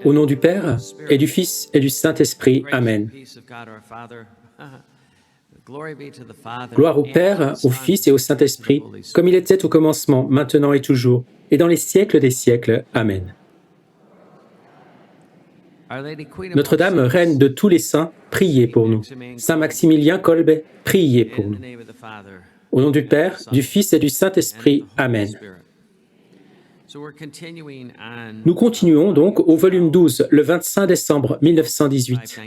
Au nom du Père, et du Fils, et du Saint-Esprit. Amen. Gloire au Père, au Fils et au Saint-Esprit, comme il était au commencement, maintenant et toujours, et dans les siècles des siècles. Amen. Notre-Dame, Reine de tous les saints, priez pour nous. Saint Maximilien Kolbe, priez pour nous. Au nom du Père, du Fils et du Saint-Esprit. Amen. Nous continuons donc au volume 12, le 25 décembre 1918.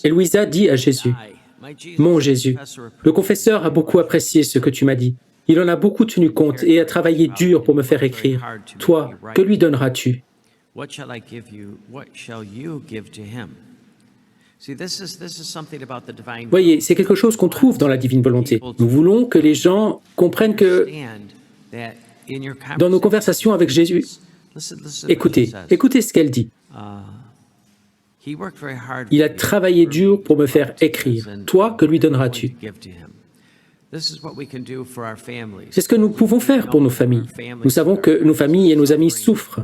Et Louisa dit à Jésus, « Mon Jésus, le confesseur a beaucoup apprécié ce que tu m'as dit. Il en a beaucoup tenu compte et a travaillé dur pour me faire écrire. Toi, que lui donneras-tu » Voyez, c'est quelque chose qu'on trouve dans la divine volonté. Nous voulons que les gens comprennent que dans nos conversations avec Jésus, écoutez ce qu'elle dit. Il a travaillé dur pour me faire écrire. Toi, que lui donneras-tu ? C'est ce que nous pouvons faire pour nos familles. Nous savons que nos familles et nos amis souffrent.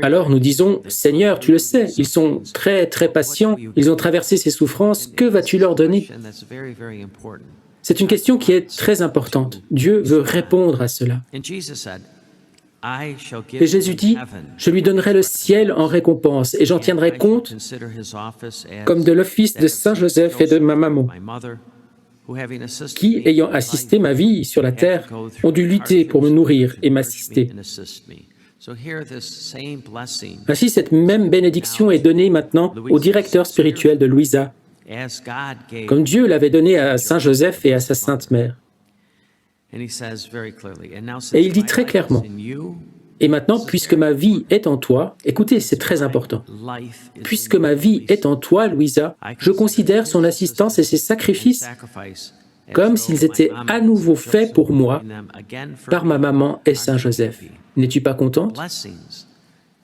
Alors nous disons, Seigneur, tu le sais, ils sont très patients, ils ont traversé ces souffrances, que vas-tu leur donner ? C'est une question qui est très importante. Dieu veut répondre à cela. Et Jésus dit, je lui donnerai le ciel en récompense et j'en tiendrai compte comme de l'office de Saint Joseph et de ma maman, qui, ayant assisté ma vie sur la terre, ont dû lutter pour me nourrir et m'assister. Ainsi, cette même bénédiction est donnée maintenant au directeur spirituel de Louisa, comme Dieu l'avait donné à Saint Joseph et à sa Sainte Mère. Et il dit très clairement, « Et maintenant, puisque ma vie est en toi, écoutez, c'est très important, puisque ma vie est en toi, Louisa, je considère son assistance et ses sacrifices comme s'ils étaient à nouveau faits pour moi par ma maman et Saint Joseph. N'es-tu pas contente ?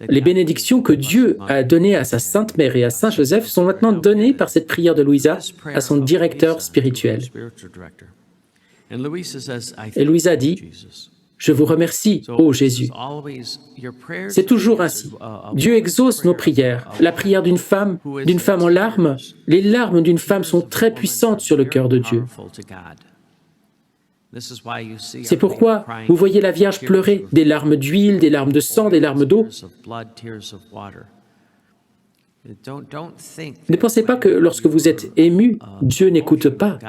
Les bénédictions que Dieu a données à sa Sainte Mère et à Saint Joseph sont maintenant données par cette prière de Louisa à son directeur spirituel. Et Louisa dit, « Je vous remercie, ô Jésus. » C'est toujours ainsi. Dieu exauce nos prières. La prière d'une femme en larmes, les larmes d'une femme sont très puissantes sur le cœur de Dieu. C'est pourquoi vous voyez la Vierge pleurer des larmes d'huile, des larmes de sang, des larmes d'eau. Ne pensez pas que lorsque vous êtes ému, Dieu n'écoute pas.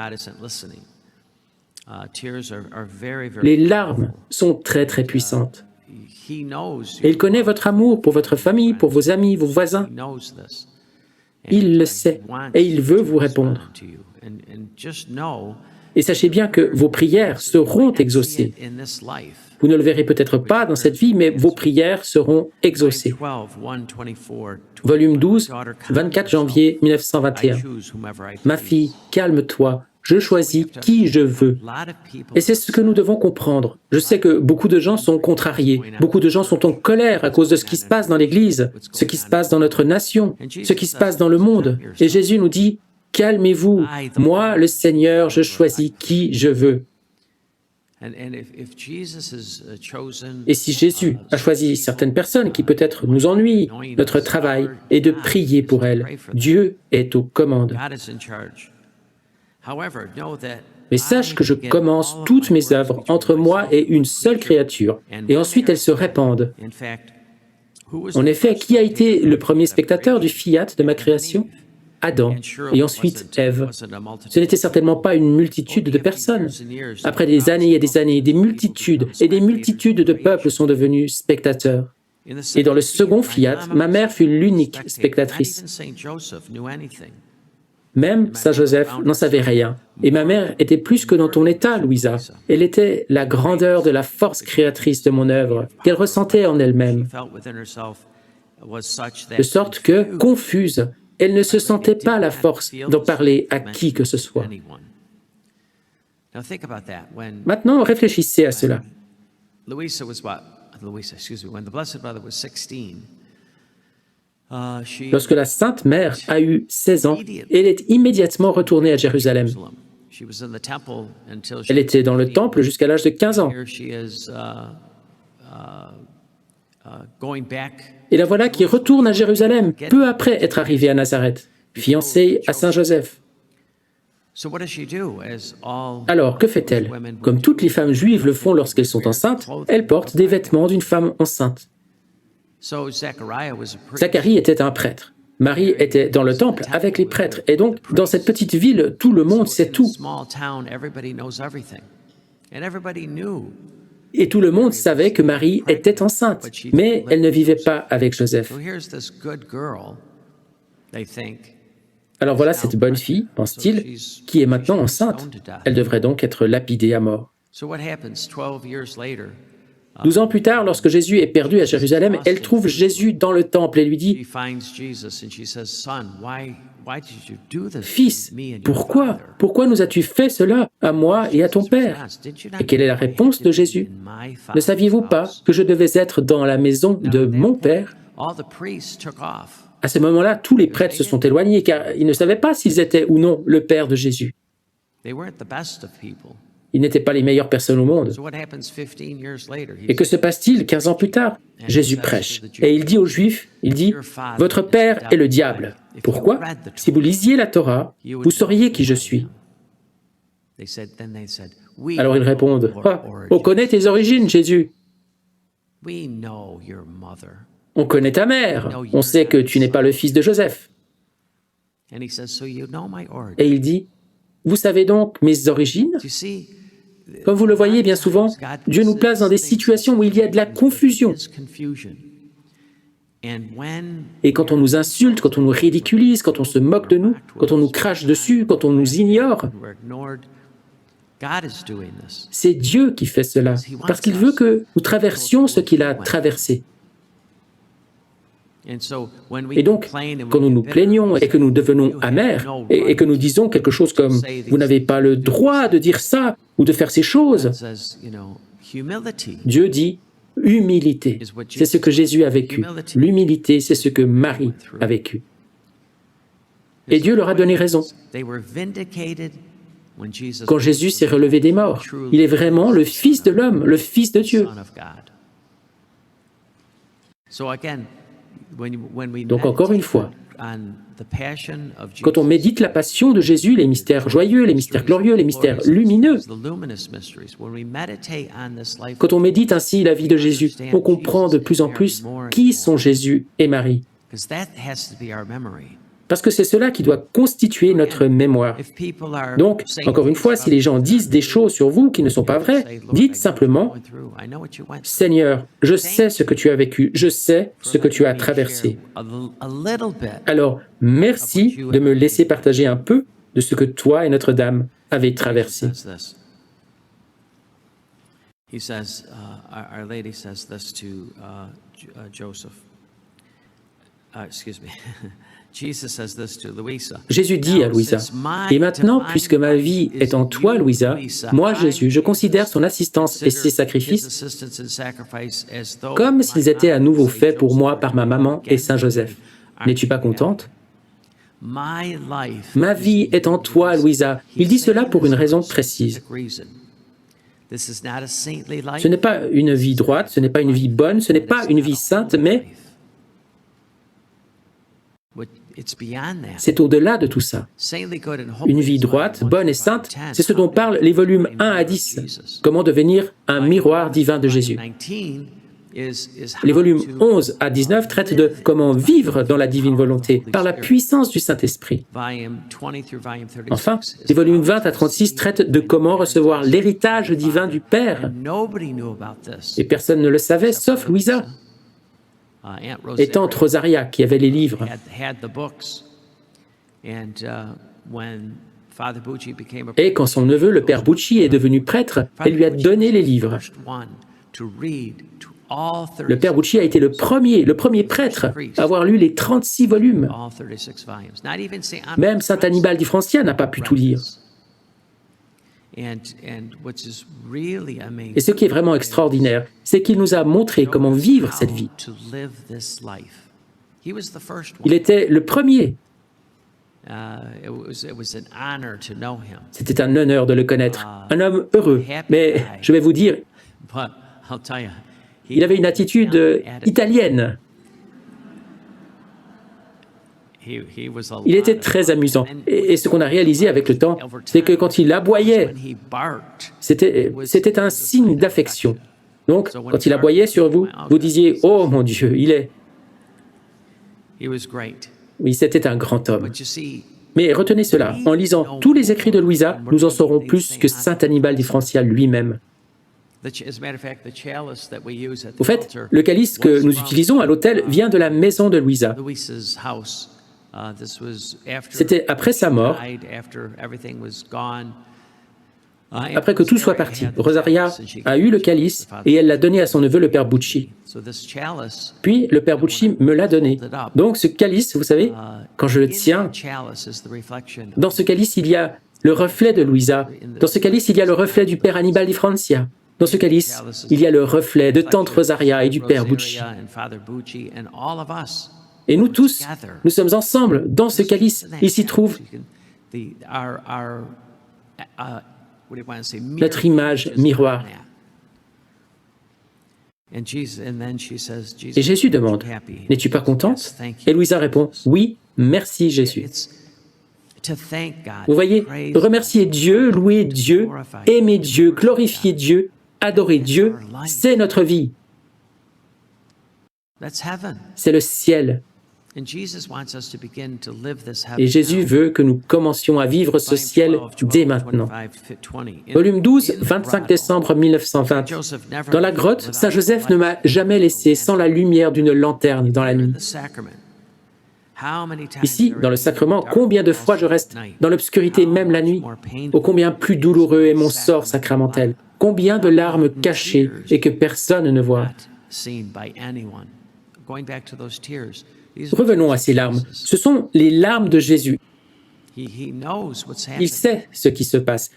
Les larmes sont très puissantes. Et il connaît votre amour pour votre famille, pour vos amis, vos voisins. Il le sait et il veut vous répondre. Et sachez bien que vos prières seront exaucées. Vous ne le verrez peut-être pas dans cette vie, mais vos prières seront exaucées. Volume 12, 24 janvier 1921. Ma fille, calme-toi. Je choisis qui je veux. Et c'est ce que nous devons comprendre. Je sais que beaucoup de gens sont contrariés. Beaucoup de gens sont en colère à cause de ce qui se passe dans l'Église, ce qui se passe dans notre nation, ce qui se passe dans le monde. Et Jésus nous dit, calmez-vous. Moi, le Seigneur, je choisis qui je veux. Et si Jésus a choisi certaines personnes qui peut-être nous ennuient, notre travail est de prier pour elles. Dieu est aux commandes. Mais sache que je commence toutes mes œuvres entre moi et une seule créature, et ensuite elles se répandent. En effet, qui a été le premier spectateur du fiat de ma création ? Adam, et ensuite Ève. Ce n'était certainement pas une multitude de personnes. Après des années et des années, des multitudes et des multitudes de peuples sont devenus spectateurs. Et dans le second fiat, ma mère fut l'unique spectatrice. Même Saint Joseph n'en savait rien. Et ma mère était plus que dans ton état, Louisa. Elle était la grandeur de la force créatrice de mon œuvre, qu'elle ressentait en elle-même. De sorte que, confuse, elle ne se sentait pas la force d'en parler à qui que ce soit. Maintenant, réfléchissez à cela. Lorsque la Sainte Mère a eu 16 ans, elle est immédiatement retournée à Jérusalem. Elle était dans le temple jusqu'à l'âge de 15 ans. Et la voilà qui retourne à Jérusalem, peu après être arrivée à Nazareth, fiancée à Saint Joseph. Alors, que fait-elle? Comme toutes les femmes juives le font lorsqu'elles sont enceintes, elles portent des vêtements d'une femme enceinte. Zacharie était un prêtre. Marie était dans le temple avec les prêtres. Et donc, dans cette petite ville, tout le monde sait tout. Et tout le monde savait que Marie était enceinte, mais elle ne vivait pas avec Joseph. Alors voilà cette bonne fille, pense-t-il, qui est maintenant enceinte. Elle devrait donc être lapidée à mort. 12 ans plus tard, lorsque Jésus est perdu à Jérusalem, elle trouve Jésus dans le temple et lui dit « Fils, pourquoi nous as-tu fait cela à moi et à ton père ?» Et quelle est la réponse de Jésus? « Ne saviez-vous pas que je devais être dans la maison de mon père ?» À ce moment-là, tous les prêtres se sont éloignés car ils ne savaient pas s'ils étaient ou non le père de Jésus. Ils n'étaient pas les meilleures personnes au monde. Et que se passe-t-il 15 ans plus tard? Jésus prêche. Et il dit aux Juifs, « Votre père est le diable. Pourquoi? Si vous lisiez la Torah, vous sauriez qui je suis. » Alors ils répondent, « On connaît tes origines, Jésus. On connaît ta mère. On sait que tu n'es pas le fils de Joseph. » Et il dit, « Vous savez donc mes origines? » Comme vous le voyez bien souvent, Dieu nous place dans des situations où il y a de la confusion. Et quand on nous insulte, quand on nous ridiculise, quand on se moque de nous, quand on nous crache dessus, quand on nous ignore, c'est Dieu qui fait cela, parce qu'il veut que nous traversions ce qu'il a traversé. Et donc, quand nous nous plaignons et que nous devenons amers, et que nous disons quelque chose comme « Vous n'avez pas le droit de dire ça ou de faire ces choses », Dieu dit « Humilité ». C'est ce que Jésus a vécu. L'humilité, c'est ce que Marie a vécu. Et Dieu leur a donné raison. Quand Jésus s'est relevé des morts, il est vraiment le Fils de l'homme, le Fils de Dieu. Donc encore une fois, quand on médite la passion de Jésus, les mystères joyeux, les mystères glorieux, les mystères lumineux, quand on médite ainsi la vie de Jésus, on comprend de plus en plus qui sont Jésus et Marie. Parce que c'est cela qui doit constituer notre mémoire. Donc, encore une fois, si les gens disent des choses sur vous qui ne sont pas vraies, dites simplement « Seigneur, je sais ce que tu as vécu, je sais ce que tu as traversé. Alors, merci de me laisser partager un peu de ce que toi et Notre-Dame avez traversé. » Our Lady says this to Joseph. Excuse me. Jésus dit à Louisa, « Et maintenant, puisque ma vie est en toi, Louisa, moi, Jésus, je considère son assistance et ses sacrifices comme s'ils étaient à nouveau faits pour moi par ma maman et Saint Joseph. N'es-tu pas contente? Ma vie est en toi, Louisa. » Il dit cela pour une raison précise. Ce n'est pas une vie droite, ce n'est pas une vie bonne, ce n'est pas une vie sainte, mais c'est au-delà de tout ça. Une vie droite, bonne et sainte, c'est ce dont parlent les volumes 1 à 10, comment devenir un miroir divin de Jésus. Les volumes 11 à 19 traitent de comment vivre dans la divine volonté, par la puissance du Saint-Esprit. Enfin, les volumes 20 à 36 traitent de comment recevoir l'héritage divin du Père. Et personne ne le savait, sauf Louisa et tante Rosaria, qui avait les livres. Et quand son neveu, le père Bucci, est devenu prêtre, elle lui a donné les livres. Le père Bucci a été le premier prêtre à avoir lu les 36 volumes. Même saint Annibal di Francia n'a pas pu tout lire. Et ce qui est vraiment extraordinaire, c'est qu'il nous a montré comment vivre cette vie. Il était le premier. C'était un honneur de le connaître, un homme heureux. Mais je vais vous dire, il avait une attitude italienne. Il était très amusant. Et ce qu'on a réalisé avec le temps, c'est que quand il aboyait, c'était un signe d'affection. Donc, quand il aboyait sur vous, vous disiez « Oh mon Dieu, il est... » Oui, c'était un grand homme. Mais retenez cela, en lisant tous les écrits de Louisa, nous en saurons plus que saint Annibal di Francia lui-même. Au fait, le calice que nous utilisons à l'autel vient de la maison de Louisa. C'était après sa mort, après que tout soit parti. Rosaria a eu le calice et elle l'a donné à son neveu, le père Bucci. Puis, le père Bucci me l'a donné. Donc, ce calice, vous savez, quand je le tiens, dans ce calice, il y a le reflet de Louisa. Dans ce calice, il y a le reflet du père Annibal di Francia. Dans ce calice, il y a le reflet de tante Rosaria et du père Bucci. Et nous tous, nous sommes ensemble dans ce calice. Il s'y trouve notre image miroir. Et Jésus demande, « N'es-tu pas contente ?» Et Louisa répond, « Oui, merci Jésus. » Vous voyez, remercier Dieu, louer Dieu, aimer Dieu, glorifier Dieu, adorer Dieu, c'est notre vie. C'est le ciel. Et Jésus veut que nous commencions à vivre ce ciel dès maintenant. Volume 12, 25 décembre 1920. Dans la grotte, Saint Joseph ne m'a jamais laissé sans la lumière d'une lanterne dans la nuit. Ici, dans le sacrement, combien de fois je reste dans l'obscurité même la nuit? Oh, combien plus douloureux est mon sort sacramentel! Combien de larmes cachées et que personne ne voit! Revenons à ces larmes. Ce sont les larmes de Jésus. Il sait ce qui se passe.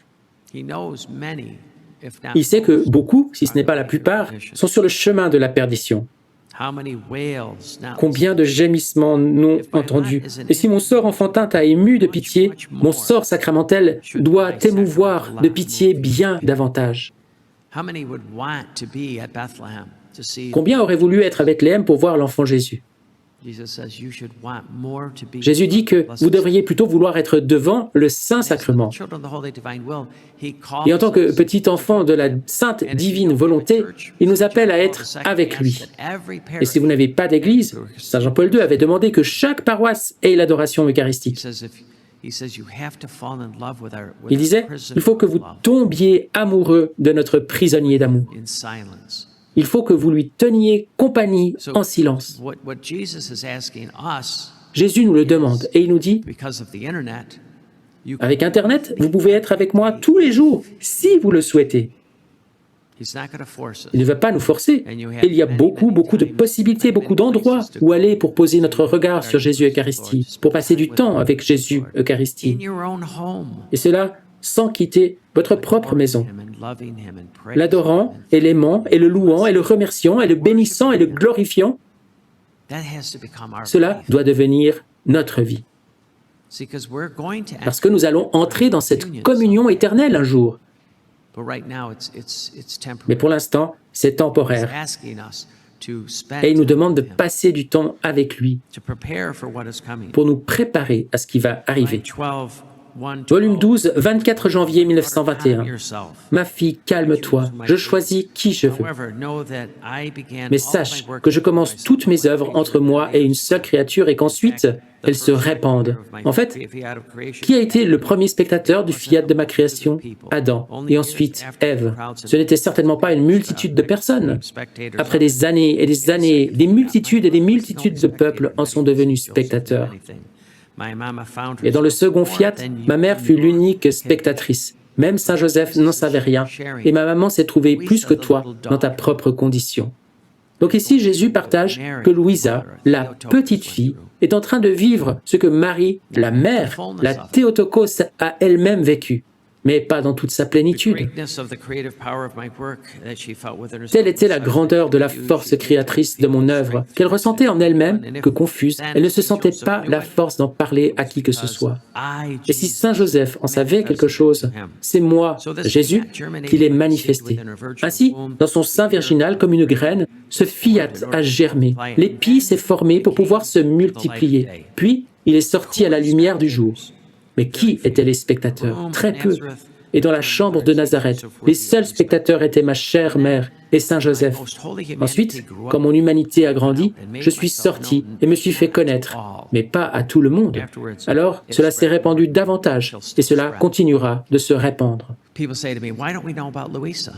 Il sait que beaucoup, si ce n'est pas la plupart, sont sur le chemin de la perdition. Combien de gémissements non entendus. Et si mon sort enfantin t'a ému de pitié, mon sort sacramentel doit t'émouvoir de pitié bien davantage. Combien auraient voulu être à Bethléem pour voir l'enfant Jésus? Jésus dit que vous devriez plutôt vouloir être devant le Saint-Sacrement. Et en tant que petit enfant de la sainte divine volonté, il nous appelle à être avec lui. Et si vous n'avez pas d'église, Saint Jean-Paul II avait demandé que chaque paroisse ait l'adoration eucharistique. Il disait, il faut que vous tombiez amoureux de notre prisonnier d'amour. Il faut que vous lui teniez compagnie en silence. Jésus nous le demande et il nous dit, avec Internet, vous pouvez être avec moi tous les jours, si vous le souhaitez. Il ne va pas nous forcer. Il y a beaucoup de possibilités, beaucoup d'endroits où aller pour poser notre regard sur Jésus Eucharistie, pour passer du temps avec Jésus Eucharistie. Et cela sans quitter votre propre maison, l'adorant et l'aimant et le louant et le remerciant et le bénissant et le glorifiant. Cela doit devenir notre vie. Parce que nous allons entrer dans cette communion éternelle un jour. Mais pour l'instant, c'est temporaire. Et il nous demande de passer du temps avec lui pour nous préparer à ce qui va arriver. Volume 12, 24 janvier 1921. Ma fille, calme-toi, je choisis qui je veux. Mais sache que je commence toutes mes œuvres entre moi et une seule créature et qu'ensuite, elles se répandent. En fait, qui a été le premier spectateur du fiat de ma création? Adam, et ensuite Ève. Ce n'était certainement pas une multitude de personnes. Après des années et des années, des multitudes et des multitudes de peuples en sont devenus spectateurs. Et dans le second fiat, ma mère fut l'unique spectatrice. Même Saint Joseph n'en savait rien, et ma maman s'est trouvée plus que toi dans ta propre condition. Donc ici, Jésus partage que Louisa, la petite fille, est en train de vivre ce que Marie, la mère, la Théotokos, a elle-même vécu. mais pas dans toute sa The plénitude. greatness of the creative power of my work that she felt within herself. Telle était la grandeur de la force créatrice de mon œuvre, qu'elle ressentait en elle-même que confuse, elle ne se sentait pas la force d'en parler à qui que ce soit. Et si Saint Joseph en savait quelque chose, c'est moi, Jésus, qui l'ai manifesté. Ainsi, dans son sein virginal, comme une graine, ce fiat a germé. L'épi s'est formé pour pouvoir se multiplier. Puis, il est sorti à la lumière du jour. Mais qui étaient les spectateurs? Très peu. Et dans la chambre de Nazareth, les seuls spectateurs étaient ma chère mère et Saint Joseph. Ensuite, quand mon humanité a grandi, je suis sorti et me suis fait connaître, mais pas à tout le monde. Alors, cela s'est répandu davantage et cela continuera de se répandre. People say to me, why don't we know about Louisa?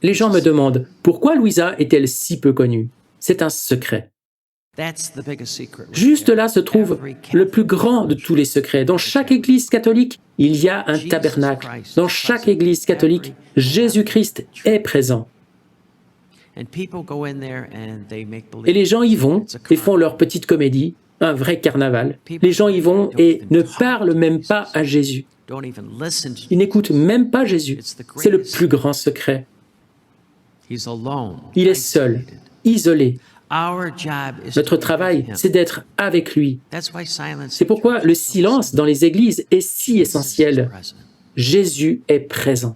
Les gens me demandent, pourquoi Louisa est-elle si peu connue? C'est un secret. That's the biggest secret. Juste là se trouve le plus grand de tous les secrets. Dans chaque église catholique, il y a un tabernacle. Dans chaque église catholique, Jésus-Christ est présent. And people go in there and they make believe. Et les gens y vont et font leur petite comédie, un vrai carnaval. Les gens y vont et ne parlent même pas à Jésus. Don't even listen to Ils n'écoutent même pas Jésus. C'est le plus grand secret. He's alone. Il est seul, isolé. Our job is Notre to travail, be with him. c'est d'être avec lui. That's why silence C'est pourquoi le silence dans les églises est si essentiel. present. Jésus est présent.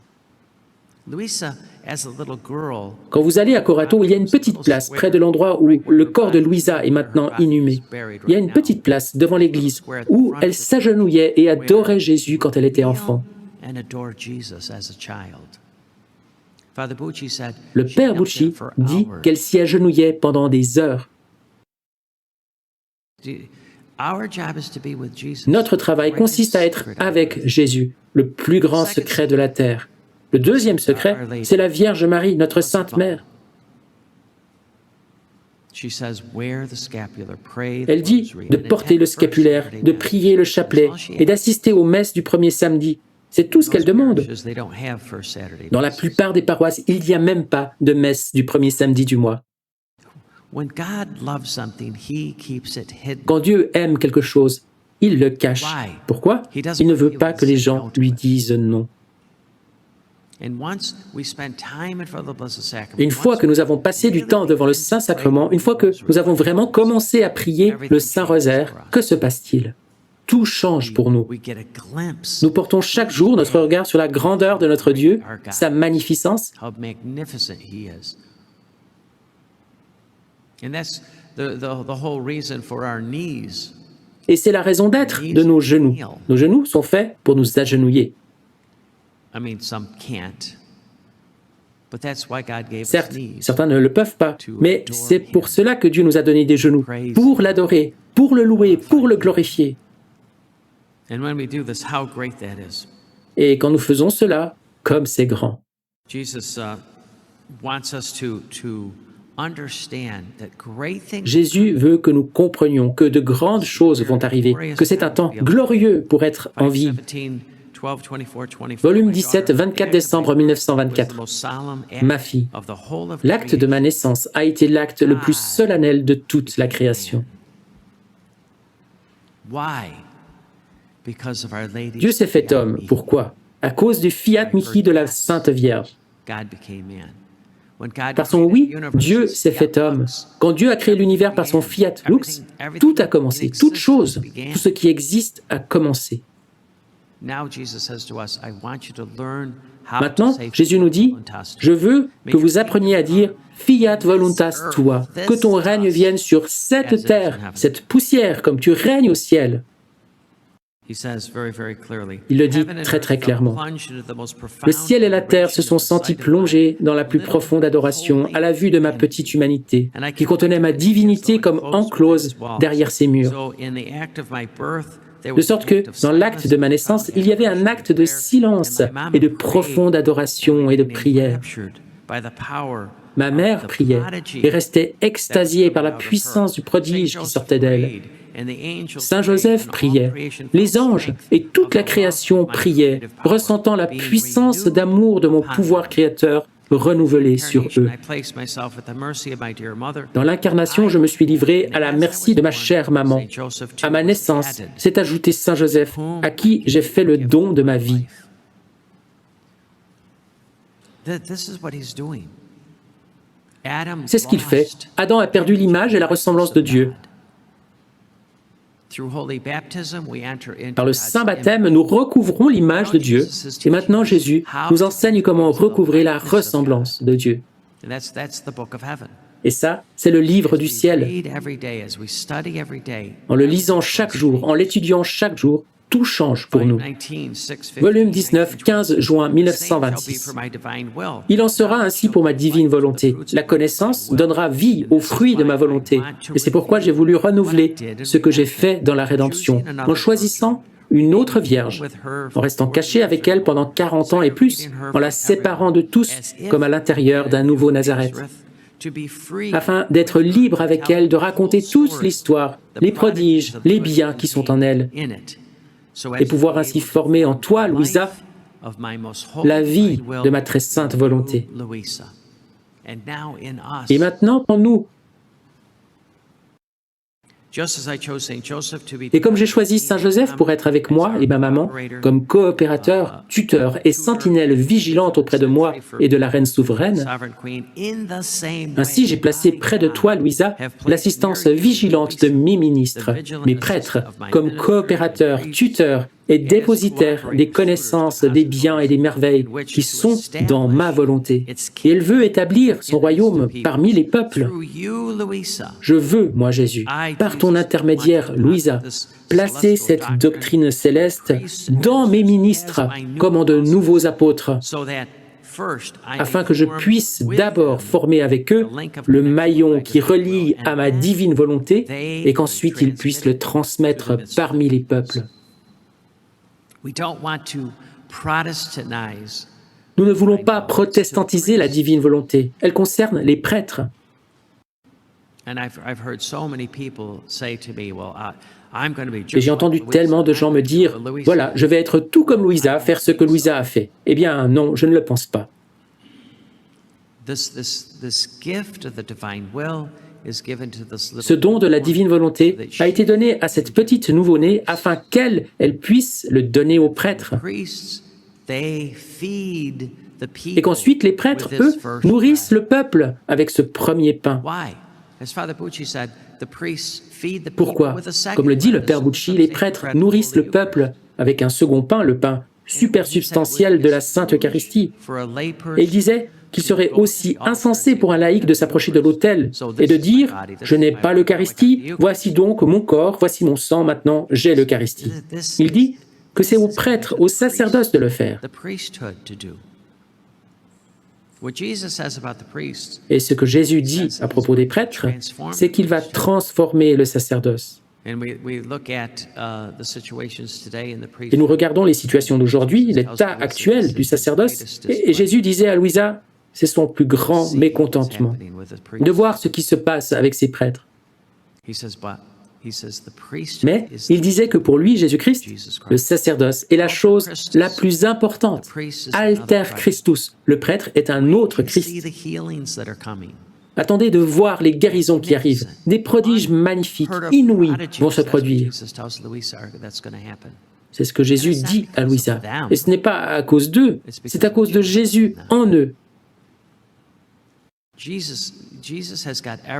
Louisa, as a little girl, Quand vous allez à Corato, il y a une petite place près de l'endroit où le corps de Louisa est maintenant inhumé. Il y a une petite place devant l'église où elle s'agenouillait et adorait Jésus quand elle était enfant. and adore Jesus as a child. Father Bucci said, Le she père knelt Bucci there for dit hours. qu'elle s'y agenouillait pendant des heures. Our job is to be with Jesus. Notre travail consiste à être avec Jésus, le plus grand secret de la terre. Le deuxième secret, c'est la Vierge Marie, notre Sainte Mère. She says, wear the scapular, pray the Elle dit rosary, de and porter attend le first scapulaire, Saturday de Mass. prier le chapelet et d'assister aux messes du premier samedi. C'est tout ce qu'elle Most demande. parishes, they don't have first Saturday Dans la Masses. plupart des paroisses, il n'y a même pas de messe du premier samedi du mois. When God loves something, He keeps it hidden. Quand Dieu aime quelque chose, il le cache. Pourquoi? Il ne veut pas que les gens lui disent non. And once we spend time in front of the Blessed Sacrament, Une fois que nous avons passé du temps devant le Saint-Sacrement, une fois que nous avons vraiment commencé à prier le Saint-Rosaire, que se passe-t-il? Tout change pour nous. we get a glimpse Nous portons chaque jour notre regard sur la grandeur de notre Dieu, sa magnificence, how magnificent He is. And that's the whole reason for our knees. et c'est la raison d'être de nos genoux. Nos genoux sont faits pour nous agenouiller. I mean, some can't. But that's why God gave us Certes, knees. certains ne le peuvent pas, mais c'est pour cela que Dieu nous a donné des genoux, pour l'adorer, pour le louer, pour le glorifier. And when we do this, how great that is. Et quand nous faisons cela, comme c'est grand. Jesus wants us to understand that great things Jésus veut que nous comprenions que de grandes choses vont arriver, que c'est un temps glorieux pour être en vie. 17, 12, 24, 24. Volume 17, 24 décembre 1924. Ma fille, l'acte de ma naissance a été l'acte le plus solennel de toute la création. Dieu s'est fait homme. Pourquoi? À cause du fiat mihi de la Sainte Vierge. Par son oui, Dieu s'est fait homme. Quand Dieu a créé l'univers par son fiat lux, tout a commencé, toute chose, tout ce qui existe a commencé. Maintenant, Jésus nous dit, « Je veux que vous appreniez à dire « Fiat voluntas tua », que ton règne vienne sur cette terre, cette poussière, comme tu règnes au ciel. » Il le dit très très clairement. Le ciel et la terre se sont sentis plongés dans la plus profonde adoration à la vue de ma petite humanité, qui contenait ma divinité comme enclose derrière ces murs. De sorte que, dans l'acte de ma naissance, il y avait un acte de silence et de profonde adoration et de prière. Ma mère priait et restait extasiée par la puissance du prodige qui sortait d'elle. Saint Joseph priait, les anges et toute la création priaient, ressentant la puissance d'amour de mon pouvoir créateur renouvelé sur eux. Dans l'incarnation, je me suis livré à la merci de ma chère maman. À ma naissance, s'est ajouté Saint Joseph, à qui j'ai fait le don de ma vie. C'est ce qu'il fait. Adam a perdu l'image et la ressemblance de Dieu. Par le saint baptême, nous recouvrons l'image de Dieu. Et maintenant, Jésus nous enseigne comment recouvrer la ressemblance de Dieu. Et ça, c'est le livre du ciel. En le lisant chaque jour, en l'étudiant chaque jour, tout change pour nous. Volume 19, 15 juin 1926. Il en sera ainsi pour ma divine volonté. La connaissance donnera vie aux fruits de ma volonté. Et c'est pourquoi j'ai voulu renouveler ce que j'ai fait dans la rédemption, en choisissant une autre vierge, en restant caché avec elle pendant 40 ans et plus, en la séparant de tous, comme à l'intérieur d'un nouveau Nazareth, afin d'être libre avec elle, de raconter toute l'histoire, les prodiges, les biens qui sont en elle, et pouvoir ainsi former en toi, Louisa, la vie de ma très sainte volonté. Et maintenant, en nous, et comme j'ai choisi Saint Joseph pour être avec moi et ma maman, comme coopérateur, tuteur et sentinelle vigilante auprès de moi et de la reine souveraine, ainsi j'ai placé près de toi, Louisa, l'assistance vigilante de mes ministres, mes prêtres, comme coopérateurs, tuteurs et dépositaires des connaissances, des biens et des merveilles qui sont dans ma volonté. Et elle veut établir son royaume parmi les peuples. Je veux, moi Jésus, par ton intermédiaire, Louisa, placer cette doctrine céleste dans mes ministres comme en de nouveaux apôtres, afin que je puisse d'abord former avec eux le maillon qui relie à ma divine volonté et qu'ensuite ils puissent le transmettre parmi les peuples. Nous ne voulons pas protestantiser la divine volonté. Elle concerne les prêtres. Et j'ai entendu tellement de gens me dire, « Voilà, je vais être tout comme Louisa, faire ce que Louisa a fait. » Eh bien, non, je ne le pense pas. Ce don de la divine volonté a été donné à cette petite nouveau-née afin qu'elle puisse le donner aux prêtres. Et qu'ensuite les prêtres, eux, nourrissent le peuple avec ce premier pain. Pourquoi? Comme le dit le Père Bucci, les prêtres nourrissent le peuple avec un second pain, le pain supersubstantiel de la Sainte Eucharistie. Et il disait qu'il serait aussi insensé pour un laïc de s'approcher de l'autel et de dire « Je n'ai pas l'Eucharistie, voici donc mon corps, voici mon sang, maintenant j'ai l'Eucharistie ». Il dit que c'est aux prêtres, au sacerdoce de le faire. Et ce que Jésus dit à propos des prêtres, c'est qu'il va transformer le sacerdoce. Et nous regardons les situations d'aujourd'hui, l'état actuel du sacerdoce, et Jésus disait à Louisa, c'est son plus grand mécontentement, de voir ce qui se passe avec ces prêtres. Mais il disait que pour lui, Jésus-Christ, le sacerdoce est la chose la plus importante. Alter Christus, le prêtre est un autre Christ. Attendez de voir les guérisons qui arrivent. Des prodiges magnifiques, inouïs vont se produire. C'est ce que Jésus dit à Louisa. Et ce n'est pas à cause d'eux, c'est à cause de Jésus en eux.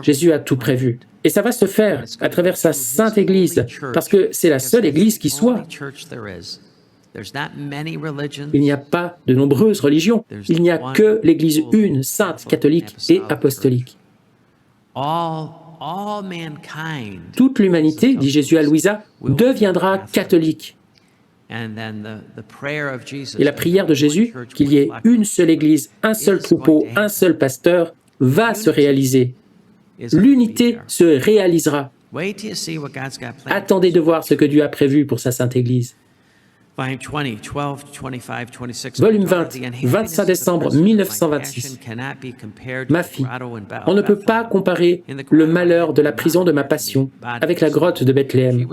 Jésus a tout prévu. Et ça va se faire à travers sa sainte Église, parce que c'est la seule Église qui soit. Il n'y a pas de nombreuses religions. Il n'y a que l'Église une, sainte, catholique et apostolique. Toute l'humanité, dit Jésus à Louisa, deviendra catholique. Et la prière de Jésus, qu'il y ait une seule Église, un seul troupeau, un seul pasteur, va se réaliser. L'unité se réalisera. Attendez de voir ce que Dieu a prévu pour sa sainte Église. Volume 20, 25 décembre 1926. Ma fille, on ne peut pas comparer le malheur de la prison de ma passion avec la grotte de Bethléem.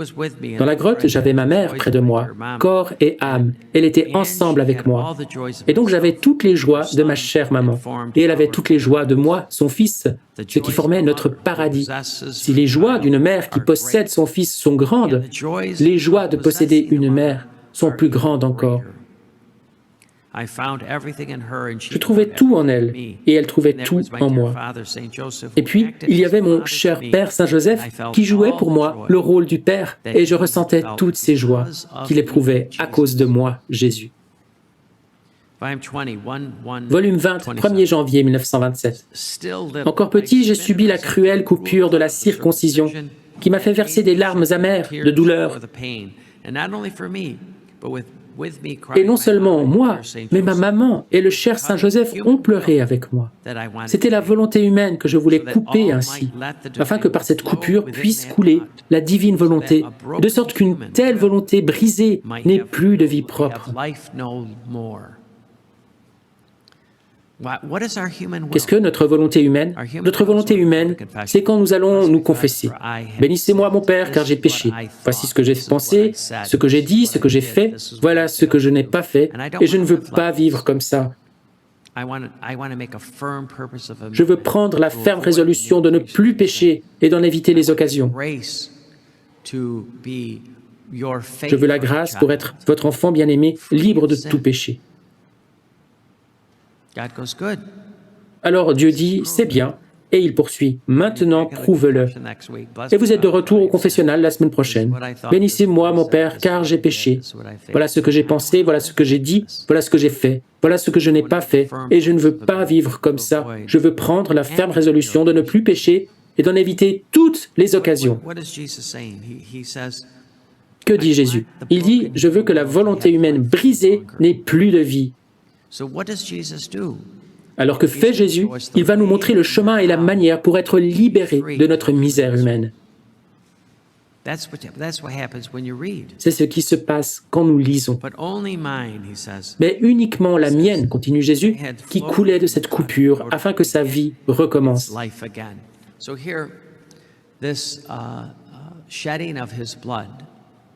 Dans la grotte, j'avais ma mère près de moi, corps et âme. Elle était ensemble avec moi. Et donc j'avais toutes les joies de ma chère maman. Et elle avait toutes les joies de moi, son fils, ce qui formait notre paradis. Si les joies d'une mère qui possède son fils sont grandes, les joies de posséder une mère sont plus grandes encore. Je trouvais tout en elle, et elle trouvait tout en moi. Et puis, il y avait mon cher Père Saint-Joseph qui jouait pour moi le rôle du Père, et je ressentais toutes ces joies qu'il éprouvait à cause de moi, Jésus. Volume 20, 1er janvier 1927. Encore petit, j'ai subi la cruelle coupure de la circoncision qui m'a fait verser des larmes amères de douleur. Et non seulement moi, mais ma maman et le cher Saint-Joseph ont pleuré avec moi. C'était la volonté humaine que je voulais couper ainsi, afin que par cette coupure puisse couler la divine volonté, de sorte qu'une telle volonté brisée n'ait plus de vie propre. Qu'est-ce que notre volonté humaine? Notre volonté humaine, c'est quand nous allons nous confesser. « Bénissez-moi, mon Père, car j'ai péché. Voici ce que j'ai pensé, ce que j'ai dit, ce que j'ai fait. Voilà ce que je n'ai pas fait, et je ne veux pas vivre comme ça. Je veux prendre la ferme résolution de ne plus pécher et d'en éviter les occasions. Je veux la grâce pour être votre enfant bien-aimé, libre de tout péché. » Alors Dieu dit, c'est bien, et il poursuit, maintenant prouve-le. Et vous êtes de retour au confessionnal la semaine prochaine. Bénissez-moi, mon Père, car j'ai péché. Voilà ce que j'ai pensé, voilà ce que j'ai dit, voilà ce que j'ai fait, voilà ce que je n'ai pas fait, et je ne veux pas vivre comme ça. Je veux prendre la ferme résolution de ne plus pécher et d'en éviter toutes les occasions. Que dit Jésus? Il dit, je veux que la volonté humaine brisée n'ait plus de vie. Alors que fait Jésus? Il va nous montrer le chemin et la manière pour être libérés de notre misère humaine. C'est ce qui se passe quand nous lisons. Mais uniquement la mienne, continue Jésus, qui coulait de cette coupure afin que sa vie recommence.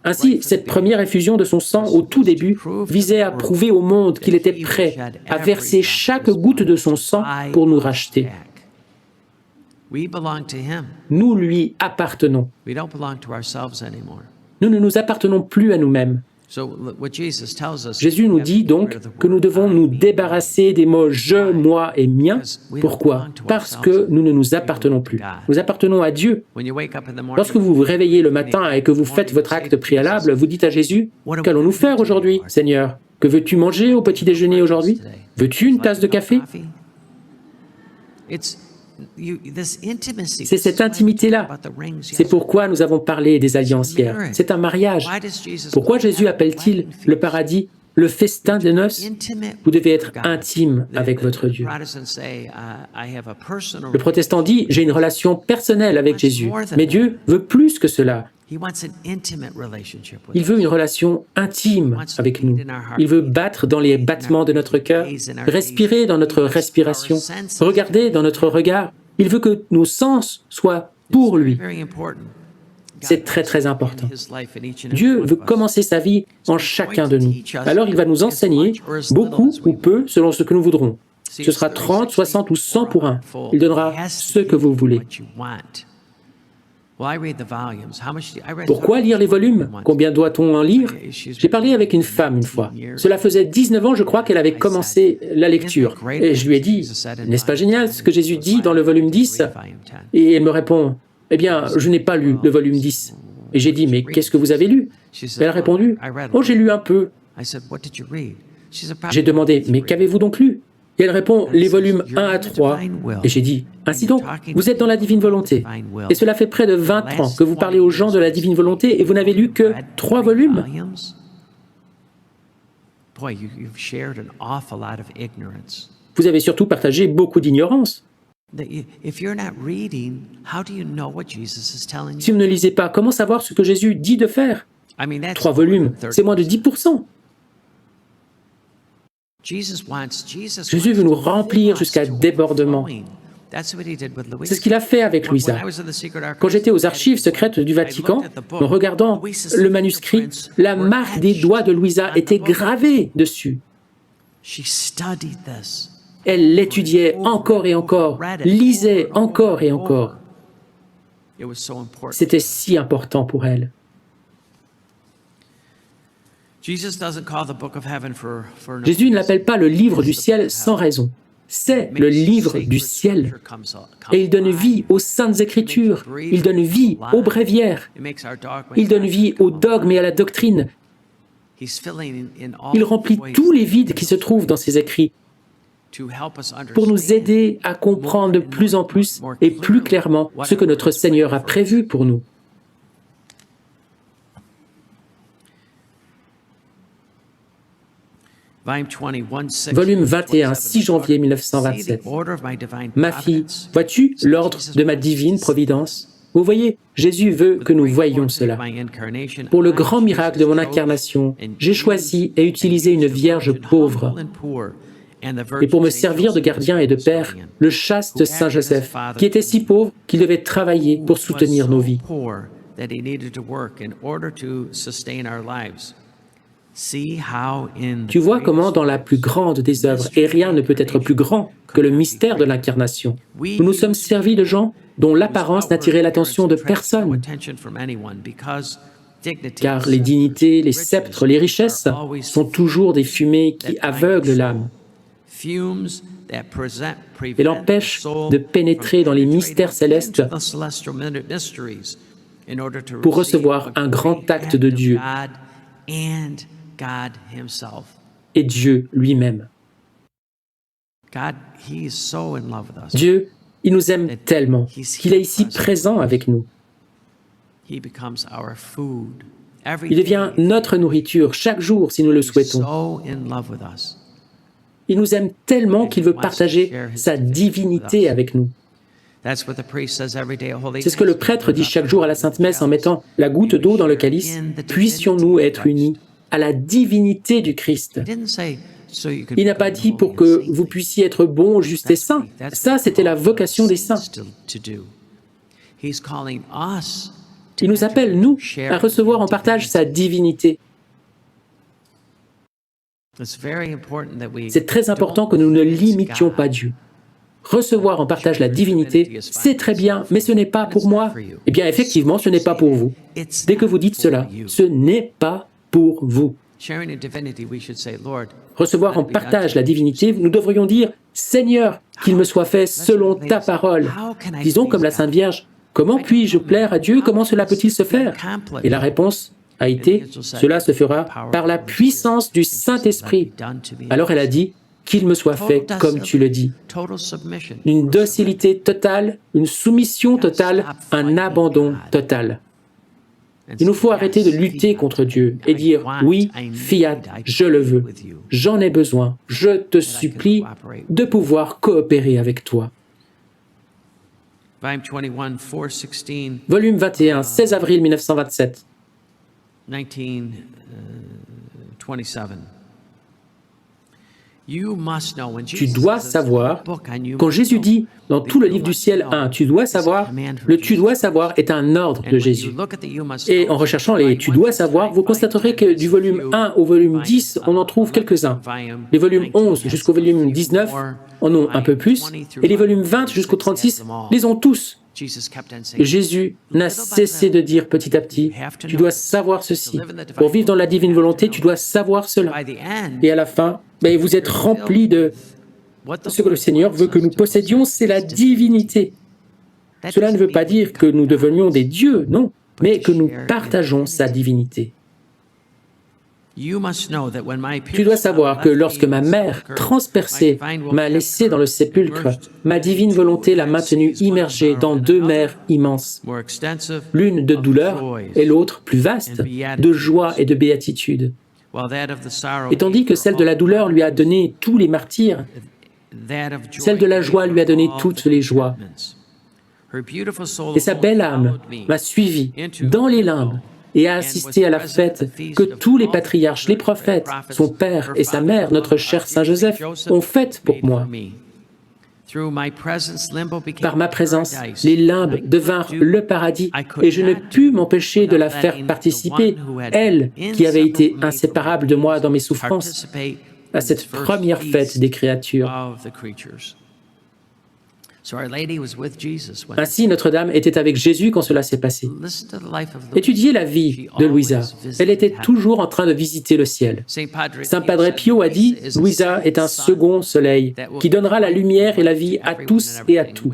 Ainsi, cette première effusion de son sang au tout début visait à prouver au monde qu'il était prêt à verser chaque goutte de son sang pour nous racheter. Nous lui appartenons. Nous ne nous appartenons plus à nous-mêmes. Jésus nous dit donc que nous devons nous débarrasser des mots « je »,« moi » et « mien ». Pourquoi? Parce que nous ne nous appartenons plus. Nous appartenons à Dieu. Lorsque vous vous réveillez le matin et que vous faites votre acte préalable, vous dites à Jésus « Qu'allons-nous faire aujourd'hui, Seigneur? Que veux-tu manger au petit déjeuner aujourd'hui? Veux-tu une tasse de café ?» C'est cette intimité-là. C'est pourquoi nous avons parlé des alliances hier. C'est un mariage. Pourquoi Jésus appelle-t-il le paradis le festin des noces? Vous devez être intime avec votre Dieu. Le protestant dit « j'ai une relation personnelle avec Jésus ». Mais Dieu veut plus que cela. Il veut une relation intime avec nous. Il veut battre dans les battements de notre cœur, respirer dans notre respiration, regarder dans notre regard. Il veut que nos sens soient pour lui. C'est très très important. Dieu veut commencer sa vie en chacun de nous. Alors il va nous enseigner, beaucoup ou peu, selon ce que nous voudrons. Ce sera 30, 60 ou 100 pour un. Il donnera ce que vous voulez. Pourquoi lire les volumes? Combien doit-on en lire? J'ai parlé avec une femme une fois. Cela faisait 19 ans, je crois, qu'elle avait commencé la lecture. Et je lui ai dit, n'est-ce pas génial ce que Jésus dit dans le volume 10? Et elle me répond, eh bien, je n'ai pas lu le volume 10. Et j'ai dit, mais qu'est-ce que vous avez lu? Elle a répondu, oh, j'ai lu un peu. J'ai demandé, mais qu'avez-vous donc lu? Et elle répond, les volumes 1 à 3. Et j'ai dit, ainsi donc, vous êtes dans la divine volonté. Et cela fait près de 20 ans que vous parlez aux gens de la divine volonté et vous n'avez lu que 3 volumes. Vous avez surtout partagé beaucoup d'ignorance. Si vous ne lisez pas, comment savoir ce que Jésus dit de faire? 3 volumes, c'est moins de 10%. Jésus veut nous remplir jusqu'à débordement. C'est ce qu'il a fait avec Louisa. Quand j'étais aux archives secrètes du Vatican, en regardant le manuscrit, la marque des doigts de Louisa était gravée dessus. Elle l'étudiait encore et encore, lisait encore et encore. C'était si important pour elle. Jésus ne l'appelle pas le livre du ciel sans raison. C'est le livre du ciel. Et il donne vie aux saintes écritures, il donne vie aux bréviaires, il donne vie aux dogmes et à la doctrine. Il remplit tous les vides qui se trouvent dans ces écrits pour nous aider à comprendre de plus en plus et plus clairement ce que notre Seigneur a prévu pour nous. Volume 21, 6 janvier 1927. Ma fille, vois-tu l'ordre de ma divine providence? Vous voyez, Jésus veut que nous voyions cela. Pour le grand miracle de mon incarnation, j'ai choisi et utilisé une vierge pauvre. Et pour me servir de gardien et de père, le chaste Saint Joseph, qui était si pauvre qu'il devait travailler pour soutenir nos vies. Tu vois comment dans la plus grande des œuvres, et rien ne peut être plus grand que le mystère de l'incarnation, nous nous sommes servis de gens dont l'apparence n'attirait l'attention de personne, car les dignités, les sceptres, les richesses sont toujours des fumées qui aveuglent l'âme et l'empêchent de pénétrer dans les mystères célestes pour recevoir un grand acte de Dieu et Dieu lui-même. Dieu, il nous aime tellement qu'il est ici présent avec nous. Il devient notre nourriture chaque jour si nous le souhaitons. Il nous aime tellement qu'il veut partager sa divinité avec nous. C'est ce que le prêtre dit chaque jour à la Sainte Messe en mettant la goutte d'eau dans le calice. Puissions-nous être unis à la divinité du Christ. Il n'a pas dit pour que vous puissiez être bons, justes et saints. Ça, c'était la vocation des saints. Il nous appelle, nous, à recevoir en partage sa divinité. C'est très important que nous ne limitions pas Dieu. Recevoir en partage la divinité, c'est très bien, mais ce n'est pas pour moi. Eh bien, effectivement, ce n'est pas pour vous. Dès que vous dites cela, ce n'est pas pour vous. Recevoir en partage la divinité, nous devrions dire « Seigneur, qu'il me soit fait selon ta parole ». Disons comme la Sainte Vierge, « Comment puis-je plaire à Dieu? Comment cela peut-il se faire ?» Et la réponse a été « Cela se fera par la puissance du Saint-Esprit ». Alors elle a dit « Qu'il me soit fait comme tu le dis ». Une docilité totale, une soumission totale, un abandon total. Il nous faut arrêter de lutter contre Dieu et dire « Oui, fiat, je le veux. J'en ai besoin. Je te supplie de pouvoir coopérer avec toi. » Volume 21, 16 avril 1927. Tu dois savoir, quand Jésus dit dans tout le livre du ciel 1, tu dois savoir, le tu dois savoir est un ordre de Jésus. Et en recherchant les tu dois savoir, vous constaterez que du volume 1 au volume 10, on en trouve quelques-uns. Les volumes 11 jusqu'au volume 19 en ont un peu plus, et les volumes 20 jusqu'au 36 les ont tous. Jésus n'a cessé de dire petit à petit, tu dois savoir ceci. Pour vivre dans la divine volonté, tu dois savoir cela. Et à la fin, vous êtes remplis de ce que le Seigneur veut que nous possédions, c'est la divinité. Cela ne veut pas dire que nous devenions des dieux, non, mais que nous partageons sa divinité. Tu dois savoir que lorsque ma mère, transpercée, m'a laissé dans le sépulcre, ma divine volonté l'a maintenue immergée dans deux mers immenses, l'une de douleur et l'autre plus vaste, de joie et de béatitude. Et tandis que celle de la douleur lui a donné tous les martyrs, celle de la joie lui a donné toutes les joies. Et sa belle âme m'a suivi dans les limbes et a assisté à la fête que tous les patriarches, les prophètes, son père et sa mère, notre cher Saint Joseph, ont faite pour moi. Par ma présence, les limbes devinrent le paradis et je ne pus m'empêcher de la faire participer, elle qui avait été inséparable de moi dans mes souffrances, à cette première fête des créatures. Ainsi, Notre-Dame était avec Jésus quand cela s'est passé. Étudiez la vie de Louisa. Elle était toujours en train de visiter le ciel. Saint Padre Pio a dit « Louisa est un second soleil qui donnera la lumière et la vie à tous et à tout. »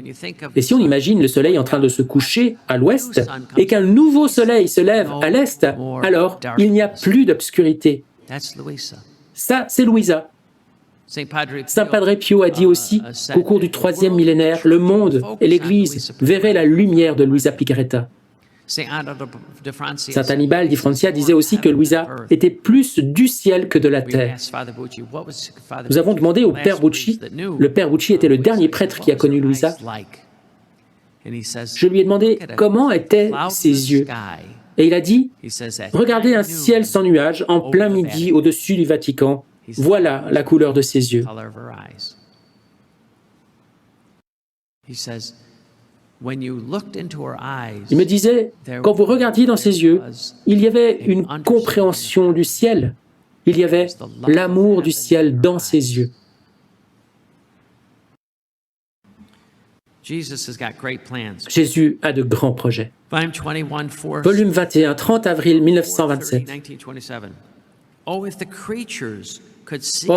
Et si on imagine le soleil en train de se coucher à l'ouest et qu'un nouveau soleil se lève à l'est, alors il n'y a plus d'obscurité. Ça, c'est Louisa. Saint Padre Pio a dit aussi qu'au cours du 3e millénaire, le monde et l'Église verraient la lumière de Luisa Picarretta. Saint Annibal di Francia disait aussi que Louisa était plus du ciel que de la terre. Nous avons demandé au Père Bucci, le Père Bucci était le dernier prêtre qui a connu Louisa. Je lui ai demandé comment étaient ses yeux. Et il a dit, regardez un ciel sans nuages en plein midi au-dessus du Vatican. Voilà la couleur de ses yeux. Il me disait, quand vous regardiez dans ses yeux, il y avait une compréhension du ciel. Il y avait l'amour du ciel dans ses yeux. Jésus a de grands projets. Volume 21, 30 avril 1927. Oh,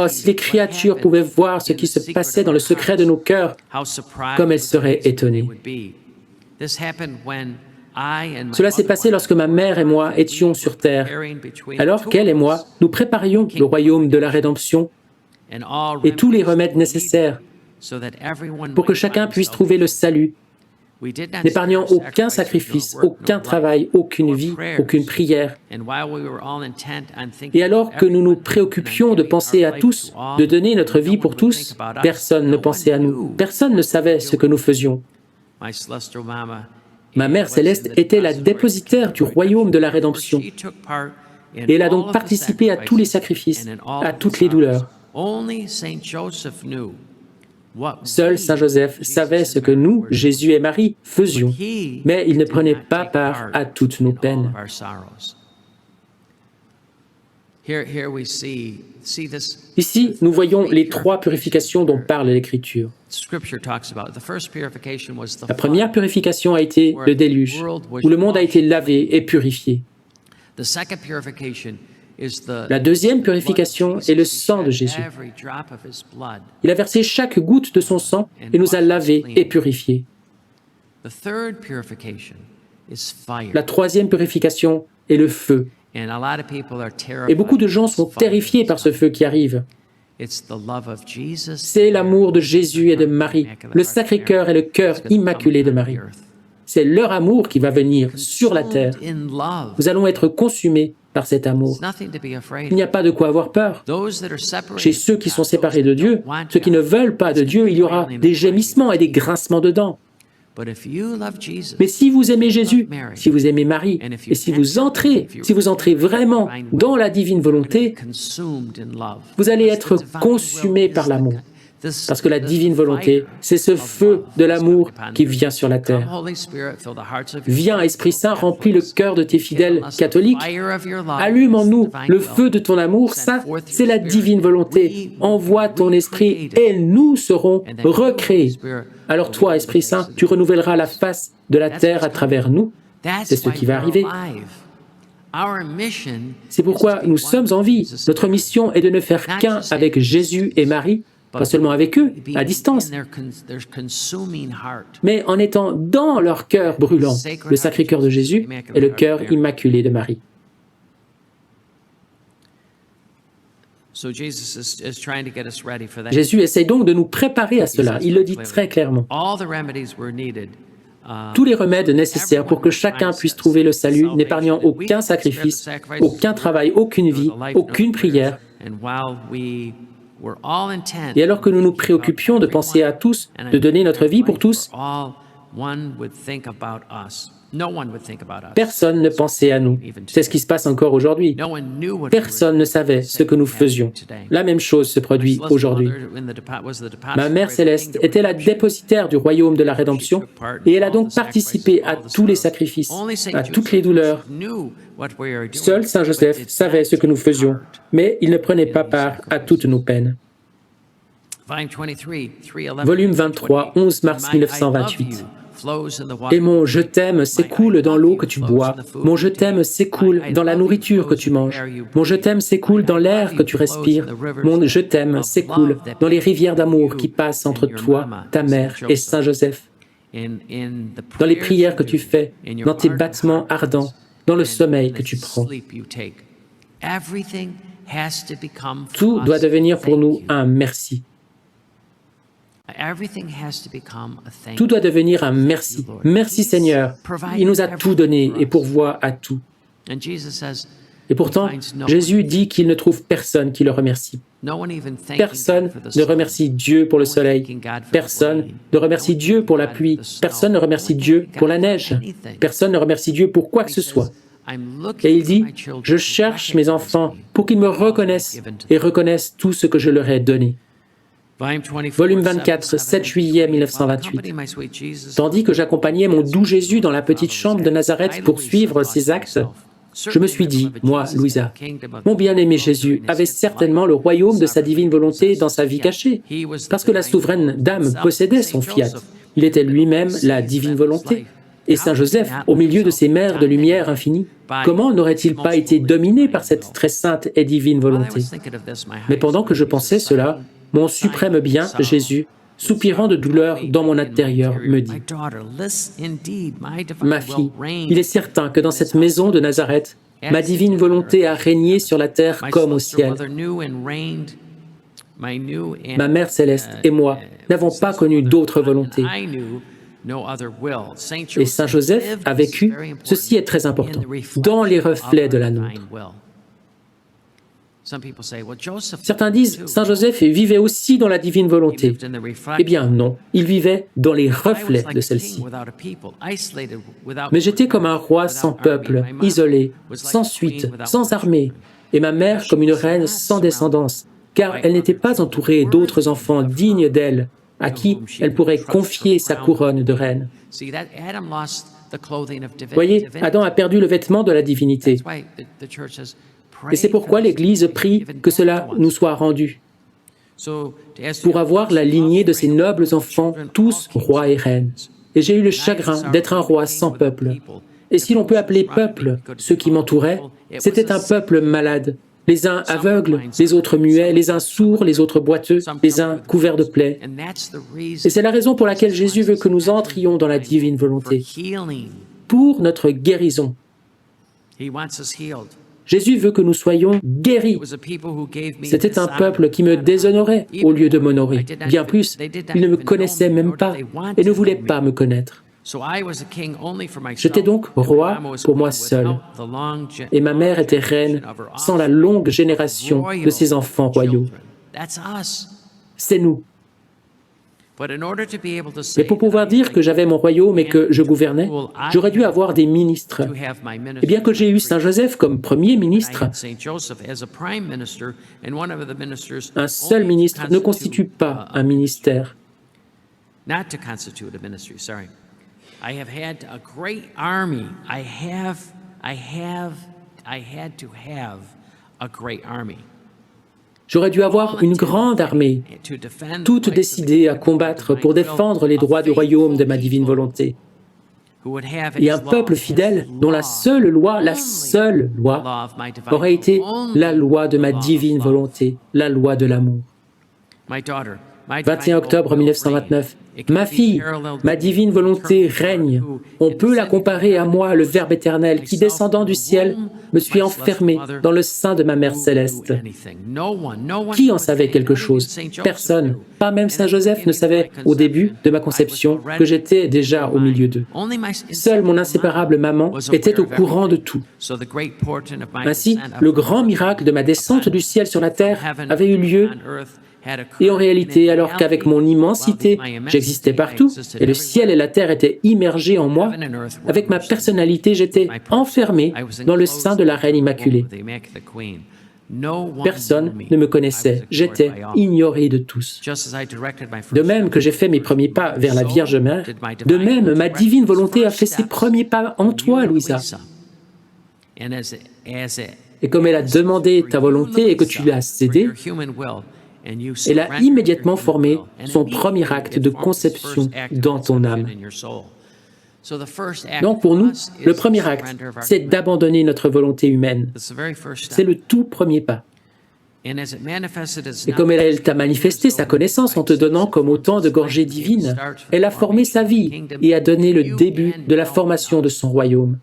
si les créatures pouvaient voir ce qui se passait dans le secret de nos cœurs, comme elles seraient étonnées. Cela s'est passé lorsque ma mère et moi étions sur terre, alors qu'elle et moi, nous préparions le royaume de la rédemption et tous les remèdes nécessaires pour que chacun puisse trouver le salut, n'épargnant aucun sacrifice, aucun travail, aucune vie, aucune prière. Et alors que nous nous préoccupions de penser à tous, de donner notre vie pour tous, personne ne pensait à nous, personne ne savait ce que nous faisions. Ma mère céleste était la dépositaire du royaume de la rédemption, et elle a donc participé à tous les sacrifices, à toutes les douleurs. Seul Saint Joseph savait ce que nous, Jésus et Marie, faisions, mais il ne prenait pas part à toutes nos peines. Ici, nous voyons les 3 purifications dont parle l'Écriture. La première purification a été le déluge, où le monde a été lavé et purifié. La deuxième purification est le sang de Jésus. Il a versé chaque goutte de son sang et nous a lavés et purifiés. La troisième purification est le feu. Et beaucoup de gens sont terrifiés par ce feu qui arrive. C'est l'amour de Jésus et de Marie, le Sacré-Cœur et le cœur immaculé de Marie. C'est leur amour qui va venir sur la terre. Nous allons être consumés par cet amour. Il n'y a pas de quoi avoir peur. Chez ceux qui sont séparés de Dieu, ceux qui ne veulent pas de Dieu, il y aura des gémissements et des grincements de dents. Mais si vous aimez Jésus, si vous aimez Marie, et si vous entrez vraiment dans la divine volonté, vous allez être consumés par l'amour. Parce que la divine volonté, c'est ce feu de l'amour qui vient sur la terre. Viens, Esprit Saint, remplis le cœur de tes fidèles catholiques. Allume en nous le feu de ton amour, ça, c'est la divine volonté. Envoie ton Esprit et nous serons recréés. Alors toi, Esprit Saint, tu renouvelleras la face de la terre à travers nous. C'est ce qui va arriver. C'est pourquoi nous sommes en vie. Notre mission est de ne faire qu'un avec Jésus et Marie, pas seulement avec eux, à distance, mais en étant dans leur cœur brûlant, le Sacré-Cœur de Jésus et le cœur immaculé de Marie. Jésus essaie donc de nous préparer à cela. Il le dit très clairement. Tous les remèdes nécessaires pour que chacun puisse trouver le salut, n'épargnant aucun sacrifice, aucun travail, aucune vie, aucune prière. Et alors que nous nous préoccupions de penser à tous, de donner notre vie pour tous, personne ne pensait à nous. C'est ce qui se passe encore aujourd'hui. Personne ne savait ce que nous faisions. La même chose se produit aujourd'hui. Ma Mère Céleste était la dépositaire du royaume de la rédemption et elle a donc participé à tous les sacrifices, à toutes les douleurs. Seul Saint Joseph savait ce que nous faisions, mais il ne prenait pas part à toutes nos peines. Volume 23, 11 mars 1928. Et mon « je t'aime » s'écoule dans l'eau que tu bois. Mon « je t'aime » s'écoule dans la nourriture que tu manges. Mon « je t'aime » s'écoule dans l'air que tu respires. Mon « je t'aime » s'écoule dans les rivières d'amour qui passent entre toi, ta mère et Saint Joseph. Dans les prières que tu fais, dans tes battements ardents, dans le sommeil que tu prends. Tout doit devenir pour nous un merci. Tout doit devenir un merci. Merci Seigneur. Il nous a tout donné et pourvoit à tout. Et pourtant, Jésus dit qu'il ne trouve personne qui le remercie. Personne ne remercie Dieu pour le soleil. Personne ne remercie Dieu pour la pluie. Personne ne remercie Dieu pour la neige. Personne ne remercie Dieu pour quoi que ce soit. Et il dit, « Je cherche mes enfants pour qu'ils me reconnaissent et reconnaissent tout ce que je leur ai donné. » Volume 24, 7 juillet 1928. Tandis que j'accompagnais mon doux Jésus dans la petite chambre de Nazareth pour suivre ses actes, je me suis dit, moi, Louisa, mon bien-aimé Jésus avait certainement le royaume de sa divine volonté dans sa vie cachée, parce que la souveraine dame possédait son fiat. Il était lui-même la divine volonté. Et Saint Joseph, au milieu de ces mers de lumière infinie, comment n'aurait-il pas été dominé par cette très sainte et divine volonté? Mais pendant que je pensais cela, mon suprême bien, Jésus, soupirant de douleur dans mon intérieur, me dit, « Ma fille, il est certain que dans cette maison de Nazareth, ma divine volonté a régné sur la terre comme au ciel. Ma Mère céleste et moi n'avons pas connu d'autre volonté. » Et Saint Joseph a vécu, ceci est très important, dans les reflets de la nôtre. Certains disent, Saint Joseph vivait aussi dans la divine volonté. Eh bien non, il vivait dans les reflets de celle-ci. Mais j'étais comme un roi sans peuple, isolé, sans suite, sans armée, et ma mère comme une reine sans descendance, car elle n'était pas entourée d'autres enfants dignes d'elle, à qui elle pourrait confier sa couronne de reine. Voyez, Adam a perdu le vêtement de la divinité. Et c'est pourquoi l'Église prie que cela nous soit rendu, pour avoir la lignée de ces nobles enfants, tous rois et reines. Et j'ai eu le chagrin d'être un roi sans peuple. Et si l'on peut appeler peuple ceux qui m'entouraient, c'était un peuple malade, les uns aveugles, les autres muets, les uns sourds, les autres boiteux, les uns couverts de plaies. Et c'est la raison pour laquelle Jésus veut que nous entrions dans la divine volonté, pour notre guérison. Jésus veut que nous soyons guéris. C'était un peuple qui me déshonorait au lieu de m'honorer. Bien plus, il ne me connaissait même pas et ne voulait pas me connaître. J'étais donc roi pour moi seul, et ma mère était reine sans la longue génération de ses enfants royaux. C'est nous. Mais pour pouvoir dire que j'avais mon royaume et que je gouvernais, j'aurais dû avoir des ministres. Et bien que j'ai eu Saint Joseph comme premier ministre, un seul ministre ne constitue pas un ministère. J'aurais dû avoir une grande armée, toute décidée à combattre pour défendre les droits du royaume de ma divine volonté. Et un peuple fidèle dont la seule loi aurait été la loi de ma divine volonté, la loi de l'amour. 21 octobre 1929. Ma fille, ma divine volonté règne. On peut la comparer à moi, le Verbe éternel, qui, descendant du ciel, me suis enfermé dans le sein de ma Mère céleste. Qui en savait quelque chose? Personne. Pas même Saint Joseph ne savait, au début de ma conception, que j'étais déjà au milieu d'eux. Seule mon inséparable maman était au courant de tout. Ainsi, le grand miracle de ma descente du ciel sur la terre avait eu lieu. Et en réalité, alors qu'avec mon immensité, j'existais partout, et le ciel et la terre étaient immergés en moi, avec ma personnalité, j'étais enfermé dans le sein de la Reine Immaculée. Personne ne me connaissait, j'étais ignoré de tous. De même que j'ai fait mes premiers pas vers la Vierge Mère, de même ma divine volonté a fait ses premiers pas en toi, Louisa. Et comme elle a demandé ta volonté et que tu l'as cédée, Elle a immédiatement formé son premier acte de conception dans ton âme. Donc pour nous, le premier acte, c'est d'abandonner notre volonté humaine. C'est le tout premier pas. Et comme elle t'a manifesté sa connaissance en te donnant comme autant de gorgées divines, elle a formé sa vie et a donné le début de la formation de son royaume.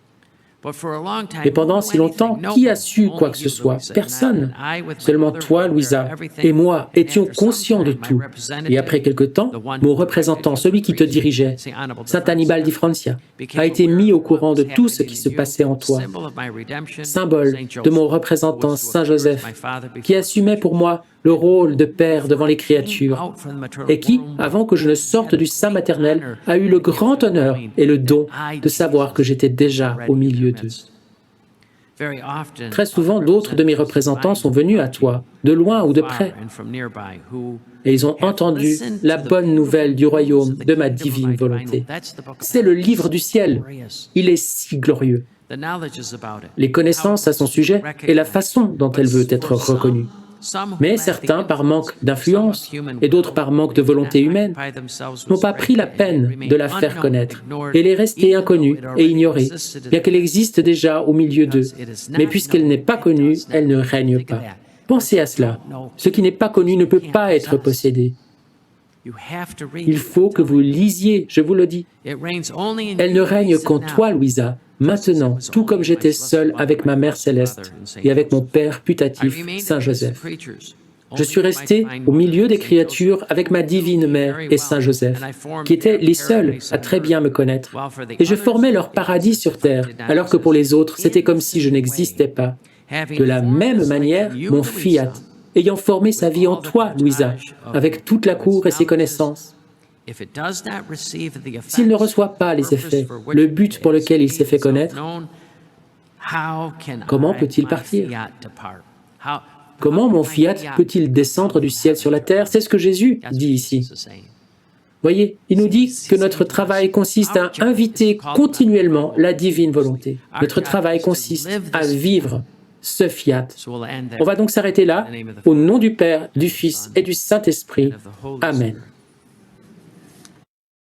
Mais pendant si longtemps, qui a su quoi que ce soit? Personne. Seulement toi, Louisa, et moi étions conscients de tout. Et après quelque temps, mon représentant, celui qui te dirigeait, Saint Annibale di Francia, a été mis au courant de tout ce qui se passait en toi. Symbole de mon représentant, Saint Joseph, qui assumait pour moi le rôle de père devant les créatures, et qui, avant que je ne sorte du sein maternel, a eu le grand honneur et le don de savoir que j'étais déjà au milieu d'eux. Très souvent, d'autres de mes représentants sont venus à toi, de loin ou de près, et ils ont entendu la bonne nouvelle du royaume de ma divine volonté. C'est le livre du ciel. Il est si glorieux. Les connaissances à son sujet et la façon dont elle veut être reconnue. Mais certains, par manque d'influence, et d'autres par manque de volonté humaine, n'ont pas pris la peine de la faire connaître, et elle est restée inconnue et ignorée, bien qu'elle existe déjà au milieu d'eux. Mais puisqu'elle n'est pas connue, elle ne règne pas. Pensez à cela. Ce qui n'est pas connu ne peut pas être possédé. Il faut que vous lisiez, je vous le dis. Elle ne règne qu'en toi, Louisa, maintenant, tout comme j'étais seul avec ma mère céleste et avec mon père putatif, Saint Joseph. Je suis resté au milieu des créatures avec ma divine mère et Saint Joseph, qui étaient les seuls à très bien me connaître. Et je formais leur paradis sur terre, alors que pour les autres, c'était comme si je n'existais pas. De la même manière, mon fiat, ayant formé sa vie en toi, Louisa, avec toute la cour et ses connaissances. S'il ne reçoit pas les effets, le but pour lequel il s'est fait connaître, comment peut-il partir? Comment mon fiat peut-il descendre du ciel sur la terre? C'est ce que Jésus dit ici. Voyez, il nous dit que notre travail consiste à inviter continuellement la divine volonté. Notre travail consiste à vivre ce fiat. On va donc s'arrêter là, au nom du Père, du Fils et du Saint-Esprit. Amen.